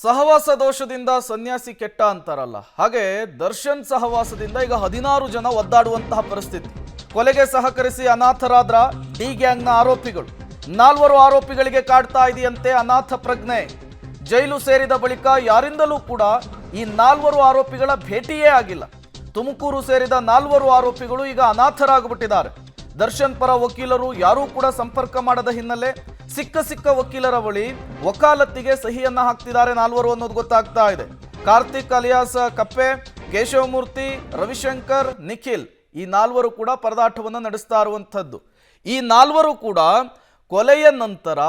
ಸಹವಾಸ ದೋಷದಿಂದ ಸನ್ಯಾಸಿ ಕೆಟ್ಟ ಅಂತಾರಲ್ಲ, ಹಾಗೆ ದರ್ಶನ್ ಸಹವಾಸದಿಂದ ಈಗ 16 ಜನ ಒದ್ದಾಡುವಂತಹ ಪರಿಸ್ಥಿತಿ. ಕೊಲೆಗೆ ಸಹಕರಿಸಿ ಅನಾಥರಾದ್ರ ಡಿ ಗ್ಯಾಂಗ್ನ ಆರೋಪಿಗಳು. 4 ಆರೋಪಿಗಳಿಗೆ ಕಾಡ್ತಾ ಇದೆಯಂತೆ ಅನಾಥ ಪ್ರಜ್ಞೆ. ಜೈಲು ಸೇರಿದ ಬಳಿಕ ಯಾರಿಂದಲೂ ಕೂಡ ಈ 4 ಆರೋಪಿಗಳ ಭೇಟಿಯೇ ಆಗಿಲ್ಲ. ತುಮಕೂರು ಸೇರಿದ 4 ಆರೋಪಿಗಳು ಈಗ ಅನಾಥರಾಗಿಬಿಟ್ಟಿದ್ದಾರೆ. ದರ್ಶನ್ ಪರ ವಕೀಲರು ಯಾರೂ ಕೂಡ ಸಂಪರ್ಕ ಮಾಡದ ಹಿನ್ನೆಲೆ ಸಿಕ್ಕ ವಕೀಲರ ಬಳಿ ವಕಾಲತ್ತಿಗೆ ಸಹಿಯನ್ನ ಹಾಕ್ತಿದ್ದಾರೆ 4 ಅನ್ನೋದು ಗೊತ್ತಾಗ್ತಾ ಇದೆ. ಕಾರ್ತಿಕ್ ಅಲಿಯಾಸ್ ಕಪ್ಪೆ, ಕೇಶವಮೂರ್ತಿ, ರವಿಶಂಕರ್, ನಿಖಿಲ್ ಈ 4 ಕೂಡ ಪರದಾಟವನ್ನು ನಡೆಸ್ತಾ ಇರುವಂಥದ್ದು. ಈ 4 ಕೂಡ ಕೊಲೆಯ ನಂತರ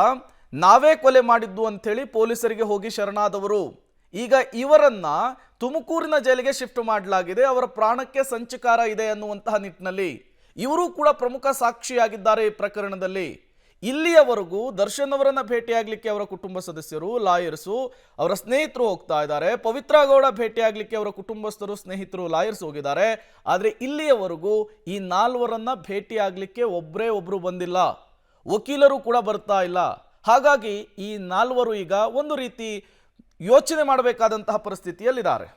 ನಾವೇ ಕೊಲೆ ಮಾಡಿದ್ದು ಅಂಥೇಳಿ ಪೊಲೀಸರಿಗೆ ಹೋಗಿ ಶರಣಾದವರು. ಈಗ ಇವರನ್ನ ತುಮಕೂರಿನ ಜೈಲಿಗೆ ಶಿಫ್ಟ್ ಮಾಡಲಾಗಿದೆ. ಅವರ ಪ್ರಾಣಕ್ಕೆ ಸಂಚಕಾರ ಇದೆ ಅನ್ನುವಂತಹ ನಿಟ್ಟಿನಲ್ಲಿ ಇವರು ಕೂಡ ಪ್ರಮುಖ ಸಾಕ್ಷಿಯಾಗಿದ್ದಾರೆ ಈ ಪ್ರಕರಣದಲ್ಲಿ. ಇಲ್ಲಿಯವರೆಗೂ ದರ್ಶನ್ ಅವರನ್ನ ಭೇಟಿಯಾಗಲಿಕ್ಕೆ ಅವರ ಕುಟುಂಬ ಸದಸ್ಯರು, ಲಾಯರ್ಸು, ಅವರ ಸ್ನೇಹಿತರು ಹೋಗ್ತಾ ಇದ್ದಾರೆ. ಪವಿತ್ರ ಗೌಡ ಭೇಟಿಯಾಗಲಿಕ್ಕೆ ಅವರ ಕುಟುಂಬಸ್ಥರು, ಸ್ನೇಹಿತರು, ಲಾಯರ್ಸ್ ಹೋಗಿದ್ದಾರೆ. ಆದರೆ ಇಲ್ಲಿಯವರೆಗೂ ಈ 4ರನ್ನ ಭೇಟಿಯಾಗಲಿಕ್ಕೆ ಒಬ್ಬರು ಬಂದಿಲ್ಲ. ವಕೀಲರು ಕೂಡ ಬರ್ತಾ ಇಲ್ಲ. ಹಾಗಾಗಿ ಈ 4 ಈಗ ಒಂದು ರೀತಿ ಯೋಚನೆ ಮಾಡಬೇಕಾದಂತಹ ಪರಿಸ್ಥಿತಿಯಲ್ಲಿದ್ದಾರೆ.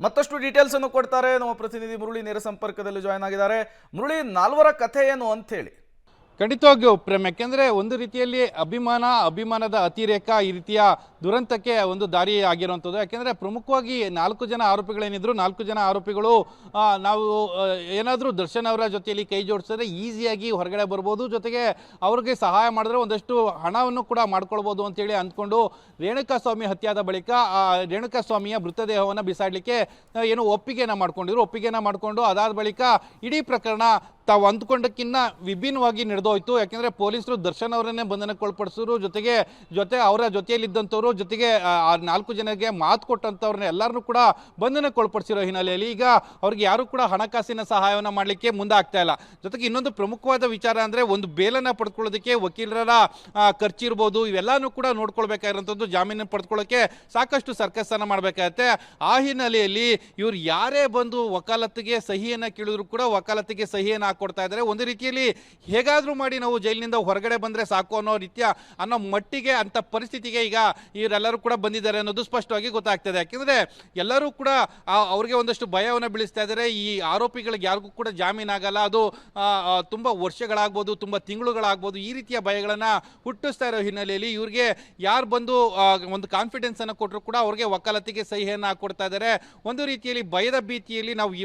ಮತ್ತಷ್ಟು ಡೀಟೇಲ್ಸ್ ಅನ್ನು ಕೊಡ್ತಾರೆ ನಮ್ಮ ಪ್ರತಿನಿಧಿ ಮುರಳಿ, ನೇರ ಸಂಪರ್ಕದಲ್ಲಿ ಜಾಯ್ನ್ ಆಗಿದ್ದಾರೆ. ಮುರಳಿ, 4ರ ಕಥೆ ಏನು ಅಂತ ಹೇಳಿ. ಖಂಡಿತವಾಗಿಯೂ ಪ್ರೇಮ್, ಯಾಕೆಂದರೆ ಒಂದು ರೀತಿಯಲ್ಲಿ ಅಭಿಮಾನದ ಅತಿರೇಕ ಈ ರೀತಿಯ ದುರಂತಕ್ಕೆ ಒಂದು ದಾರಿ ಆಗಿರುವಂಥದ್ದು. ಯಾಕೆಂದರೆ ಪ್ರಮುಖವಾಗಿ 4 ಜನ ಆರೋಪಿಗಳೇನಿದ್ರು, 4 ಜನ ಆರೋಪಿಗಳು ನಾವು ಏನಾದರೂ ದರ್ಶನ್ ಅವರ ಜೊತೆಯಲ್ಲಿ ಕೈ ಜೋಡಿಸಿದ್ರೆ ಈಸಿಯಾಗಿ ಹೊರಗಡೆ ಬರ್ಬೋದು, ಜೊತೆಗೆ ಅವ್ರಿಗೆ ಸಹಾಯ ಮಾಡಿದ್ರೆ ಒಂದಷ್ಟು ಹಣವನ್ನು ಕೂಡ ಮಾಡ್ಕೊಳ್ಬೋದು ಅಂತೇಳಿ ಅಂದ್ಕೊಂಡು ರೇಣುಕಾಸ್ವಾಮಿ ಹತ್ಯೆಯಾದ ಬಳಿಕ ಆ ರೇಣುಕಾಸ್ವಾಮಿಯ ಮೃತದೇಹವನ್ನು ಬಿಸಾಡಲಿಕ್ಕೆ ಏನು ಒಪ್ಪಿಗೆನ ಮಾಡಿಕೊಂಡು ಅದಾದ ಬಳಿಕ ಇಡೀ ಪ್ರಕರಣ ತಾವು ಅಂದ್ಕೊಂಡಕ್ಕಿಂತ ವಿಭಿನ್ನವಾಗಿ ನಡೆದೋಯ್ತು. ಯಾಕೆಂದರೆ ಪೊಲೀಸರು ದರ್ಶನ್ ಅವರನ್ನೇ ಬಂಧನಕ್ಕೊಳಪಡಿಸಿದ್ರು, ಜೊತೆ ಅವರ ಜೊತೆಯಲ್ಲಿದ್ದಂಥವ್ರು, ಜೊತೆಗೆ ಆ 4 ಜನರಿಗೆ ಮಾತು ಕೊಟ್ಟಂಥವ್ರನ್ನ ಎಲ್ಲರನ್ನೂ ಕೂಡ ಬಂಧನಕ್ಕೊಳಪಡಿಸಿರೋ ಹಿನ್ನೆಲೆಯಲ್ಲಿ ಈಗ ಅವ್ರಿಗೆ ಯಾರು ಕೂಡ ಹಣಕಾಸಿನ ಸಹಾಯವನ್ನು ಮಾಡಲಿಕ್ಕೆ ಮುಂದೆ ಆಗ್ತಾ ಇಲ್ಲ. ಜೊತೆಗೆ ಇನ್ನೊಂದು ಪ್ರಮುಖವಾದ ವಿಚಾರ ಅಂದರೆ ಒಂದು ಬೇಲನ್ನು ಪಡ್ಕೊಳ್ಳೋದಕ್ಕೆ ವಕೀಲರ ಖರ್ಚಿರ್ಬೋದು, ಇವೆಲ್ಲನೂ ಕೂಡ ನೋಡ್ಕೊಳ್ಬೇಕಾಗಿರೋಂಥದ್ದು. ಜಾಮೀನು ಪಡ್ಕೊಳ್ಳೋಕ್ಕೆ ಸಾಕಷ್ಟು ಸರ್ಕಸ್ಸನ್ನು ಮಾಡಬೇಕಾಗತ್ತೆ. ಆ ಹಿನ್ನೆಲೆಯಲ್ಲಿ ಇವ್ರು ಯಾರೇ ಬಂದು ವಕಾಲತ್ತಿಗೆ ಸಹಿಯನ್ನು ಕೇಳಿದ್ರು ಕೂಡ ವಕಾಲತ್ತಿಗೆ ಸಹಿಯನ್ನು ಕೊಡ್ತಾ ಇದ್ದಾರೆ. ಒಂದು ರೀತಿಯಲ್ಲಿ ಹೇಗಾದ್ರೂ ಮಾಡಿ ನಾವು ಜೈಲಿನಿಂದ ಹೊರಗಡೆ ಬಂದ್ರೆ ಸಾಕು ಅನ್ನೋ ಮಟ್ಟಿಗೆ ಅಂತ ಪರಿಸ್ಥಿತಿಗೆ ಈಗ ಇವರೆಲ್ಲರೂ ಕೂಡ ಬಂದಿದ್ದಾರೆ ಅನ್ನೋದು ಸ್ಪಷ್ಟವಾಗಿ ಗೊತ್ತಾಗ್ತದೆ. ಯಾಕೆಂದ್ರೆ ಎಲ್ಲರೂ ಕೂಡ ಅವ್ರಿಗೆ ಒಂದಷ್ಟು ಭಯವನ್ನು ಬೀಳಿಸ್ತಾ ಇದ್ದಾರೆ. ಈ ಆರೋಪಿಗಳಿಗೆ ಯಾರಿಗೂ ಕೂಡ ಜಾಮೀನಾಗಲ್ಲ, ಅದು ತುಂಬಾ ವರ್ಷಗಳಾಗ್ಬೋದು, ತುಂಬಾ ತಿಂಗಳುಗಳಾಗ್ಬೋದು, ಈ ರೀತಿಯ ಭಯಗಳನ್ನ ಹುಟ್ಟಿಸ್ತಾ ಇರೋ ಹಿನ್ನೆಲೆಯಲ್ಲಿ ಇವ್ರಿಗೆ ಯಾರು ಬಂದು ಒಂದು ಕಾನ್ಫಿಡೆನ್ಸ್ ಅನ್ನು ಕೊಟ್ಟರು ಕೂಡ ಅವ್ರಿಗೆ ವಕಾಲತ್ತಿಗೆ ಸಹಿಯನ್ನು ಹಾಕೊಡ್ತಾ ಇದ್ದಾರೆ. ಒಂದು ರೀತಿಯಲ್ಲಿ ಭಯದ ಭೀತಿಯಲ್ಲಿ ನಾವು ಈ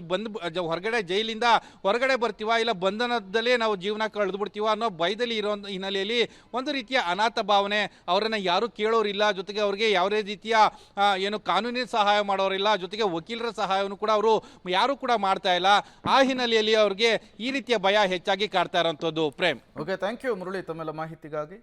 ಹೊರಗಡೆ ಜೈಲಿಂದ ಹೊರಗಡೆ ಬರ್ತೀವ, ಇಲ್ಲ ಬಂಧನದಲ್ಲೇ ನಾವು ಜೀವನ ಕಳೆದು ಬಿಡ್ತೀವ ಅನ್ನೋ ಭಯದಲ್ಲಿ ಇರೋ ಹಿನ್ನೆಲೆಯಲ್ಲಿ ಒಂದು ರೀತಿಯ ಅನಾಥ ಭಾವನೆ, ಅವರನ್ನ ಯಾರು ಕೇಳೋರಿಲ್ಲ, ಜೊತೆಗೆ ಅವ್ರಿಗೆ ಯಾವುದೇ ರೀತಿಯ ಏನು ಕಾನೂನಿನ ಸಹಾಯ ಮಾಡೋರಿಲ್ಲ, ಜೊತೆಗೆ ವಕೀಲರ ಸಹಾಯವನ್ನು ಕೂಡ ಅವರು ಯಾರು ಕೂಡ ಮಾಡ್ತಾ ಇಲ್ಲ. ಆ ಹಿನ್ನೆಲೆಯಲ್ಲಿ ಅವ್ರಿಗೆ ಈ ರೀತಿಯ ಭಯ ಹೆಚ್ಚಾಗಿ ಕಾಡ್ತಾ ಇರೋಂಥದ್ದು. Prem, okay, thank you Murali ತಮ್ಮೆಲ್ಲ ಮಾಹಿತಿಗಾಗಿ.